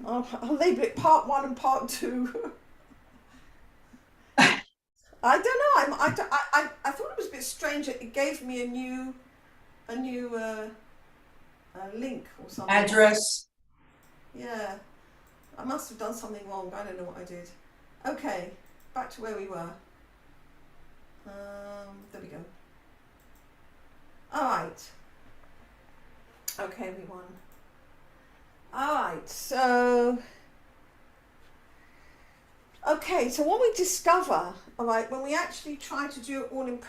I'll label it part one and part two. I don't know. I thought it was a bit strange that it gave me a new link or something. Address. Yeah, I must have done something wrong. I don't know what I did. Okay, back to where we were. There we go. All right. Okay, everyone. All right. So what we discover, all right, when we actually try to do it all in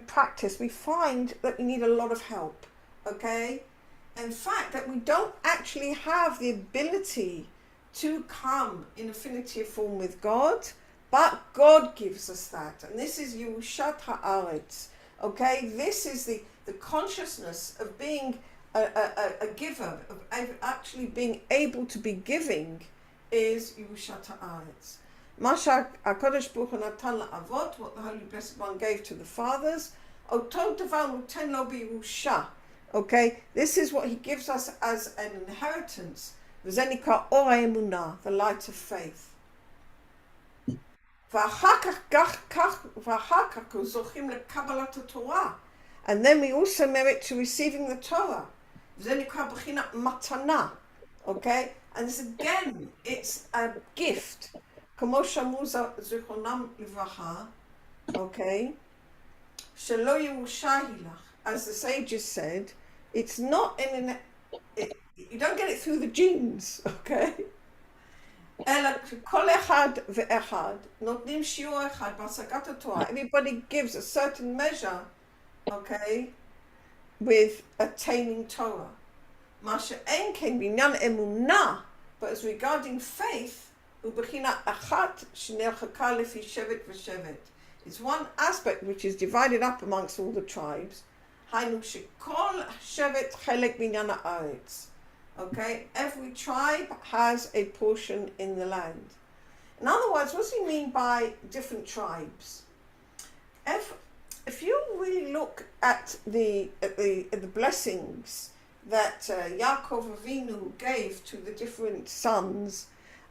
practice, we find that we need a lot of help. Okay. In fact, that we don't actually have the ability to come in affinity of form with God, but God gives us that. And this is Yerushat Haaretz. Okay, this is the consciousness of being a giver, of actually being able to be giving, is Yerushat Haaretz. Masha HaKadosh Baruch Hu Natan La'avot, what the Holy Blessed One gave to the fathers, Oto Davar Nuten Lo B'Yerusha. Okay, this is what he gives us as an inheritance. V'zenika Or HaEmunah, the light of faith. And then we also merit to receiving the Torah. Matana. Okay, and this again, it's a gift. Okay, as the sages said, it's not you don't get it through the genes. Okay. Everybody gives a certain measure, okay, with attaining Torah. But as regarding faith, it's one aspect which is divided up amongst all the tribes. Okay, every tribe has a portion in the land. In other words, what does he mean by different tribes? If you really look at the blessings that Yaakov Avinu gave to the different sons,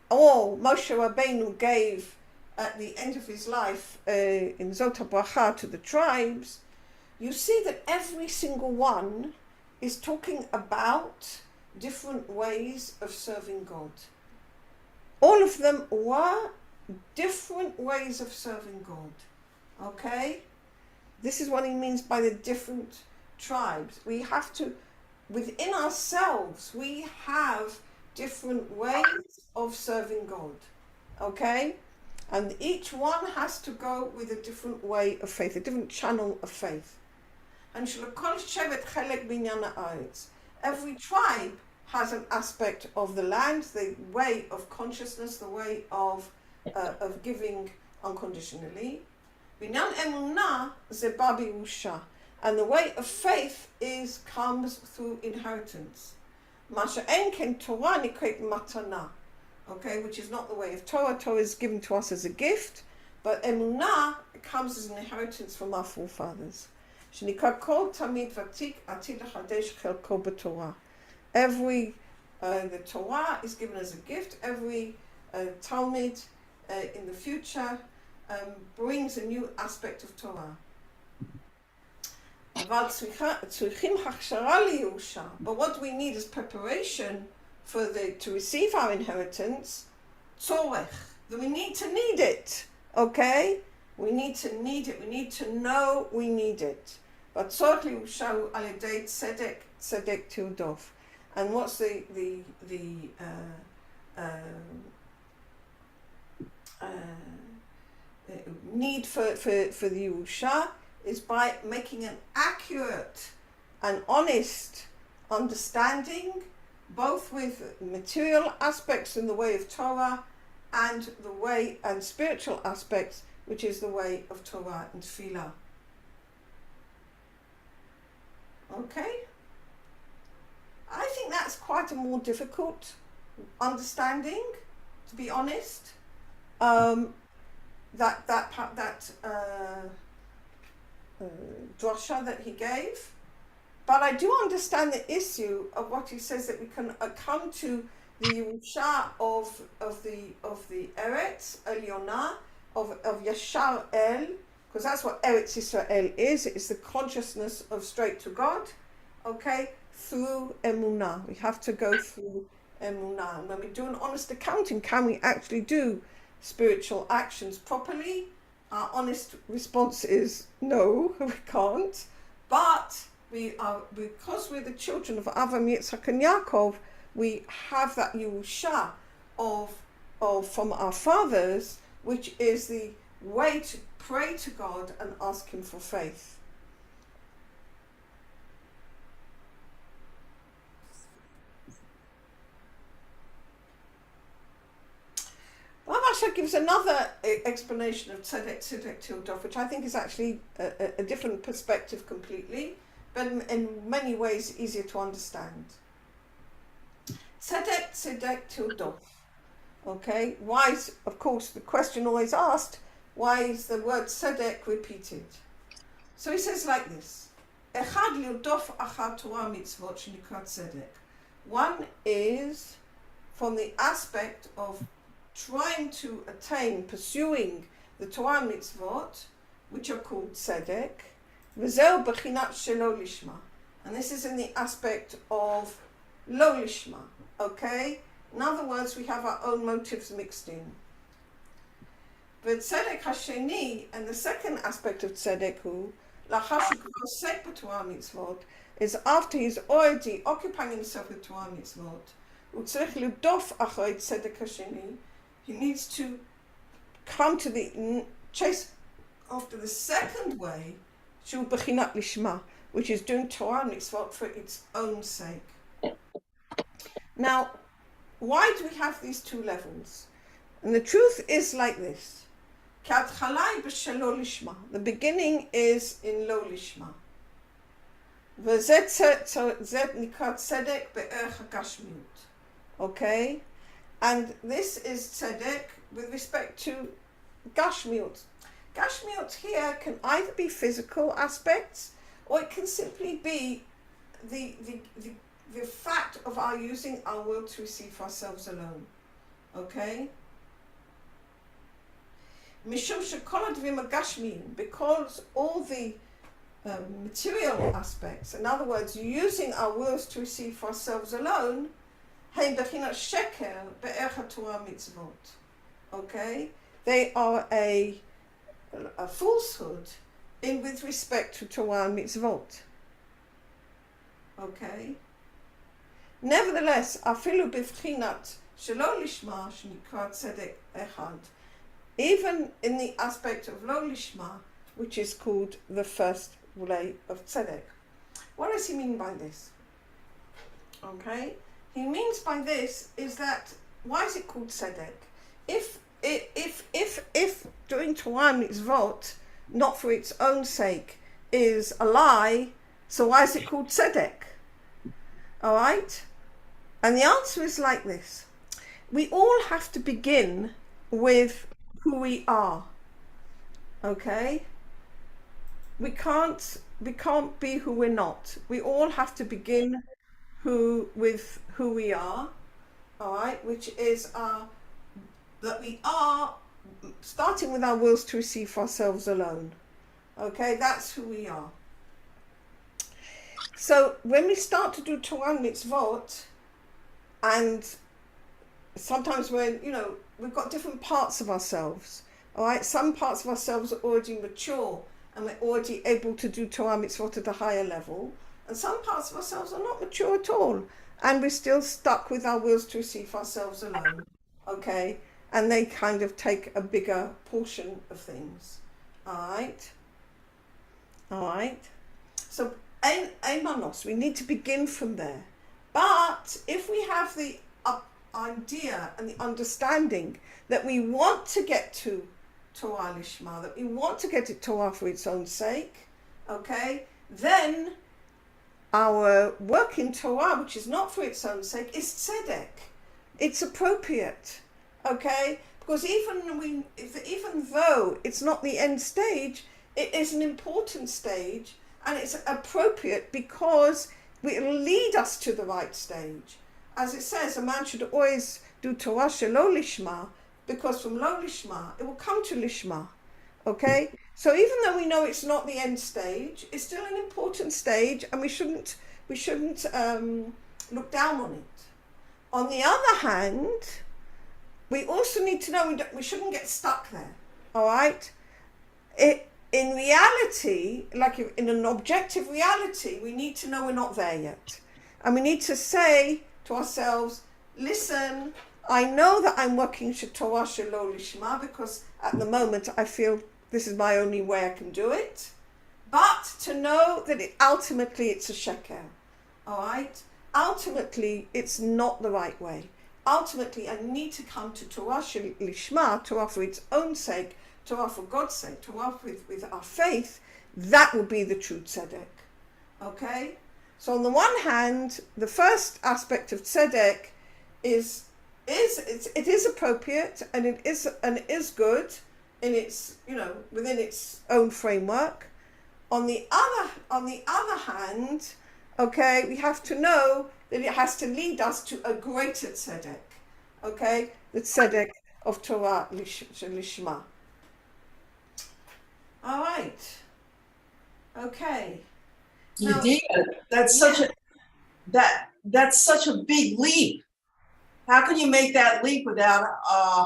or Moshe Rabbeinu gave at the end of his life in Zot HaBracha to the tribes, you see that every single one is talking about different ways of serving God. All of them were different ways of serving God. Okay? This is what he means by the different tribes. We have to, within ourselves, we have different ways of serving God. Okay? And each one has to go with a different way of faith, a different channel of faith. And every tribe has an aspect of the land, the way of consciousness, the way of giving unconditionally. And the way of faith comes through inheritance. Okay, which is not the way of Torah. Torah is given to us as a gift, but emunah comes as an inheritance from our forefathers. Every the Torah is given as a gift. Every Talmud in the future brings a new aspect of Torah. But what we need is preparation to receive our inheritance. Tzorech. We need it. Okay? We need to need it. We need to know we need it. But tzorech liusha al yedei tzedek tildov. And what's the need for the Yerusha is by making an accurate and honest understanding, both with material aspects in the way of Torah and the way and spiritual aspects, which is the way of Torah and Tefillah. Okay? I think that's quite a more difficult understanding, to be honest. That drasha that he gave, but I do understand the issue of what he says, that we can come to the Yerusha of the Eretz Elyona of Yashar El, because that's what Eretz Israel is. It's the consciousness of straight to God. Okay, through Emunah. We have to go through Emunah. And when we do an honest accounting, can we actually do spiritual actions properly? Our honest response is no, we can't. But we are, because we're the children of Avraham, Yitzchak, and Yaakov, we have that Yerusha from our fathers, which is the way to pray to God and ask Him for faith. Rav gives another explanation of tzedek tildov, which I think is actually a different perspective completely, but in many ways easier to understand. Tzedek tildov. Okay, why is, of course, the question always asked, why is the word tzedek repeated? So he says like this: Echad lirdof achar Torah mitzvot shenikra tzedek. One is from the aspect of trying to attain, pursuing the Torah mitzvot, which are called tzedek, v'zeu b'chinat shelo lishma, and this is in the aspect of lo lishma. Okay, in other words, we have our own motives mixed in. But tzedek hasheni, and the second aspect of tzedek, hu lachar shekvar osek b'Torah mitzvot, is after he's already occupying himself with Torah mitzvot, u'tzarich lirdof acharei tzedek hasheni. He needs to come to the chase after the second way, shu b'chinat lishma, which is doing Torah mitzvot for its own sake. Now, why do we have these two levels? And the truth is like this: K'atchalai b'shelo lishma. The beginning is in lo lishma. V'zet nikrat tzedek be'erech hagashmiut. Okay. And this is tzedek with respect to gashmiut. Gashmiut here can either be physical aspects, or it can simply be the fact of our using our will to receive for ourselves alone. Okay? Mishum shekol hadvarim hagashmiyim, because all the material aspects, in other words, using our wills to receive for ourselves alone, okay, they are a falsehood in with respect to Torah mitzvot. Okay. Nevertheless, afilu b'vchinat shelo lishma shenikra tzedek echad, even in the aspect of lo lishma, which is called the first way of tzedek. What does he mean by this? Okay. He means by this is that, why is it called tzedek? If doing Torah mitzvot, not for its own sake, is a lie, so why is it called tzedek? All right? And the answer is like this: we all have to begin with who we are. Okay? We can't be who we're not. We all have to begin with who we are, all right, which is that we are starting with our wills to receive for ourselves alone. Okay, that's who we are. So when we start to do Torah mitzvot, and sometimes when, we've got different parts of ourselves, all right, some parts of ourselves are already mature and we're already able to do Torah mitzvot at a higher level, and some parts of ourselves are not mature at all, and we're still stuck with our wills to receive for ourselves alone. Okay, and they kind of take a bigger portion of things. All right. So ein manos, we need to begin from there. But if we have the idea and the understanding that we want to get to Torah lishma, that we want to get to Torah for its own sake, okay, then our work in Torah, which is not for its own sake, is tzedek. It's appropriate, okay? Because even though it's not the end stage, it is an important stage, and it's appropriate because it will lead us to the right stage, as it says, a man should always do Torah shelo lishma, because from lo lishma, it will come to lishma. Okay? So even though we know it's not the end stage, it's still an important stage, and we shouldn't look down on it. On the other hand, we also need to know we shouldn't get stuck there. All right? In reality, like in an objective reality, we need to know we're not there yet. And we need to say to ourselves, listen, I know that I'm working Torah shelo lishma because at the moment I feel this is my only way I can do it. But to know that ultimately it's a sheker. All right? Ultimately, it's not the right way. Ultimately, I need to come to Torah shel lishma, Torah for its own sake, Torah for God's sake, Torah with our faith. That will be the true tzedek. Okay? So on the one hand, the first aspect of tzedek it is appropriate and it is good in its, within its own framework. On the other hand, okay, we have to know that it has to lead us to a greater tzedek, okay, the tzedek of Torah lishma. All right, okay. Yedidah, that's such a big leap. How can you make that leap without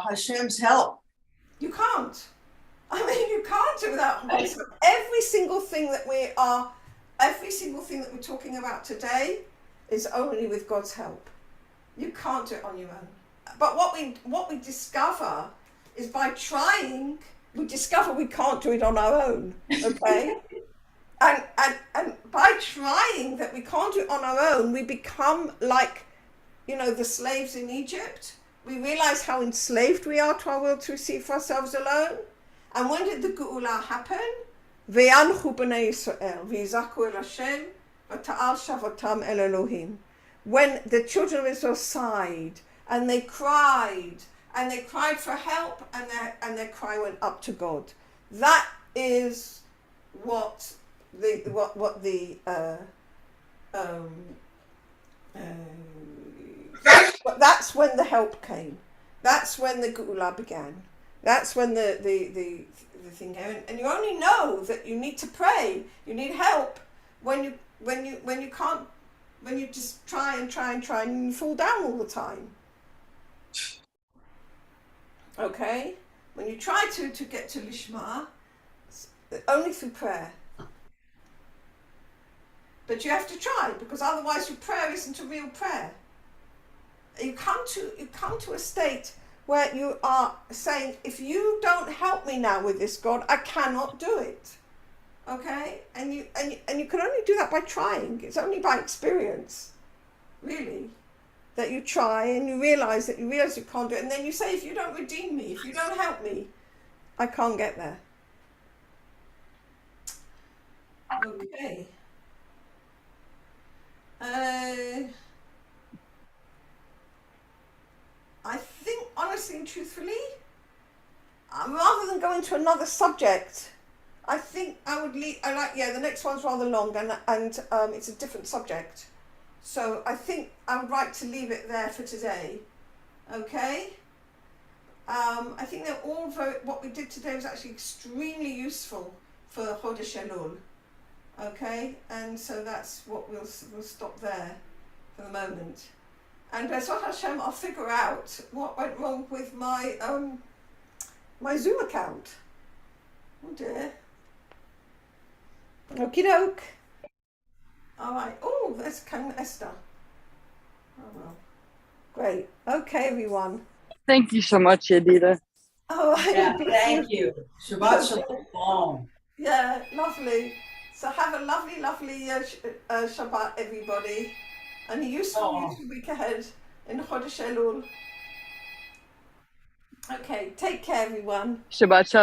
Hashem's help? You can't. I mean, you can't do it without Hashem's help. Every single thing that we're talking about today is only with God's help. You can't do it on your own. But what we discover is by trying, we discover we can't do it on our own. Okay? and by trying that we can't do it on our own, we become like, the slaves in Egypt. We realize how enslaved we are to our will to receive for ourselves alone. And when did the Geula happen? Ve'anchu b'nei Yisrael, v'yizaku el Hashem, v'ta'al shavotam el Elohim. When the children of Israel sighed, and they cried for help, and their cry went up to God. That is that's when the help came. That's when the Geula began. That's when the thing came. And you only know that you need to pray, you need help when you just try and you fall down all the time. Okay? When you try to get to Lishma, only through prayer. But you have to try, because otherwise your prayer isn't a real prayer. You come to a state where you are saying, if you don't help me now with this, God, I cannot do it. Okay? And you can only do that by trying. It's only by experience, really, that you try and you realize you can't do it. And then you say, if you don't redeem me, if you don't help me, I can't get there. Okay. I think, honestly and truthfully, rather than go into another subject, I think I would leave. The next one's rather long, and it's a different subject. So I think I would like to leave it there for today. Okay. I think they're all what we did today was actually extremely useful for Chodesh Elul. Okay, and so that's what we'll stop there for the moment. And B'ezrat Hashem, I'll figure out what went wrong with my my Zoom account. Oh dear. Okie doke. All right. Oh, there's Esther. Oh well. Great. Okay, everyone. Thank you so much, Yedidah. Oh, Yeah, thank you. Shabbat shalom. Yeah, lovely. So have a lovely Shabbat, everybody, and a useful week ahead in Chodesh Elul. Okay, take care, everyone. Shabbat shalom.